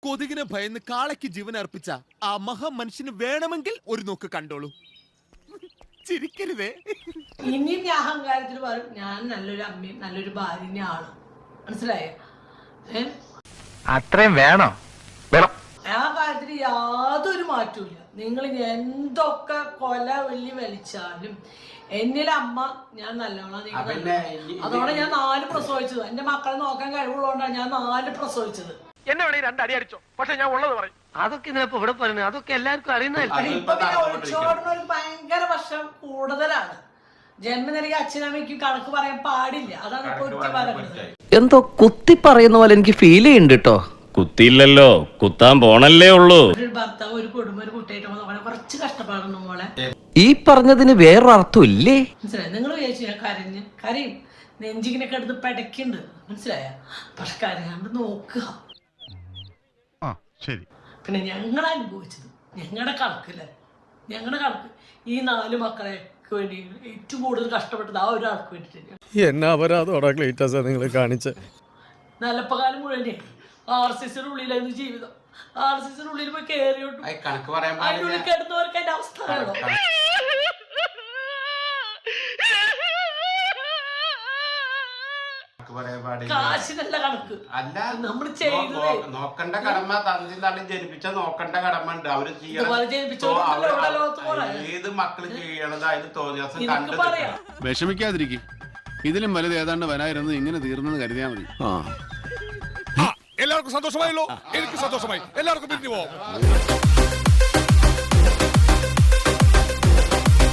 കൊതുകിനെ ഭയന്ന് കാളയ്ക്ക് ജീവൻ അർപ്പിച്ച ആ മഹാമനുഷ്യന് വേണമെങ്കിൽ ഒരു നോക്ക് കണ്ടോളൂ. ചിരിക്കരുതേ. ഇനിയും ഞാൻ അഹങ്കാരത്തിൽ പറയും ഞാൻ നല്ലൊരു അമ്മയും നല്ലൊരു ഭാര്യയാണ്. മനസ്സിലായോ? അത്രയും വേണോ? ആ കാര്യത്തിൽ യാതൊരു മാറ്റവും. നിങ്ങൾ എന്തൊക്കെ കൊല വെള്ളി വലിച്ചാലും എന്നിലെ അമ്മ ഞാൻ നല്ലവളാണ്. അതോടെ ഞാൻ 4 പ്രസവിച്ചത്. എന്റെ മക്കളെ നോക്കാൻ കഴിവുള്ളതുകൊണ്ടാണ് ഞാൻ 4 പ്രസവിച്ചത്. എന്നെ വേണേ 2 അടി അടിച്ചോ, പക്ഷെ ഞാൻ ഉള്ളത് പറയും. അതൊക്കെ ഇതിനപ്പോ ഇവിടെ പറയുന്നത് അതൊക്കെ എല്ലാവർക്കും അറിയുന്നതല്ലേ. ഇപ്പൊ ഒളിച്ചോടുന്ന ഒരു ഭയങ്കര വർഷം കൂടുതലാണ്. ജന്മനിരക്ക് അച്ഛനമ്മയ്ക്കും കണക്ക് പറയാൻ പാടില്ല. അതാണ് ഇപ്പൊ ഒറ്റ പറയുന്നത്. എന്തോ കുത്തി പറയുന്ന പോലെ എനിക്ക് ഫീൽ ചെയ്യുന്നുണ്ട് കേട്ടോ. കുത്തിയില്ലല്ലോ, കുത്താൻ പോണല്ലേ ഉള്ളൂ. ഒരു ഭർത്താവ് ഒരു കുടുംബം ഒരു കുട്ടിയായിട്ട് നോക്കാൻ കുറച്ച് കഷ്ടപ്പാടുന്നു മോളെ. ഈ പറഞ്ഞതിന് വേറൊരർത്ഥം ഇല്ലേ? മനസ്സിലായി? നിങ്ങൾ വിചാരിച്ചു ഞാൻ കരയും നെഞ്ചിങ്ങിനൊക്കെ എടുത്ത് പെടക്കുന്നുണ്ട്. മനസ്സിലായ? പക്ഷെ കരയാണ്ട് നോക്കുക. പിന്നെ ഞങ്ങൾ അനുഭവിച്ചത് ഞങ്ങളുടെ കണക്ക് ഈ 4 മക്കളെ വേണ്ടി ഏറ്റവും കൂടുതൽ കഷ്ടപ്പെട്ടത് ആ ഒരാൾക്ക് വേണ്ടിട്ട്. എന്നാ അപരാധോടാ ക്ലീറ്റസാ നിങ്ങൾ കാണിച്ച. നല്ലപ്പകാലം മുഴുവൻ RCCയുടെ ഉള്ളിലായിരുന്നു ജീവിതം. RCCയുടെ ഉള്ളിൽ പോയി കയറിയോട്ടും അതിന്റെ ഉള്ളിൽ കിടന്നവർക്ക് അതിന്റെ അവസ്ഥ ആണോ? കാശിനല്ല കണക്ക്. നമ്മൾ നോക്കണ്ട കടമ തന്നിൽ ജനിപ്പിച്ച നോക്കണ്ട കടമ ഉണ്ട്. അവര് ഏത് മക്കള് ചെയ്യണത് അതിന് തോന്നിയാസം കണ്ടു. വിഷമിക്കാതിരിക്കും. ഇതിലും വലുത് ഏതാണ്ട് വരായിരുന്നു. ഇങ്ങനെ തീർന്നെന്ന് കരുതിയാൽ മതി. എല്ലാവർക്കും സന്തോഷമായല്ലോ. എനിക്ക് സന്തോഷമായി. എല്ലാവർക്കും പിരിഞ്ഞു പോവാം.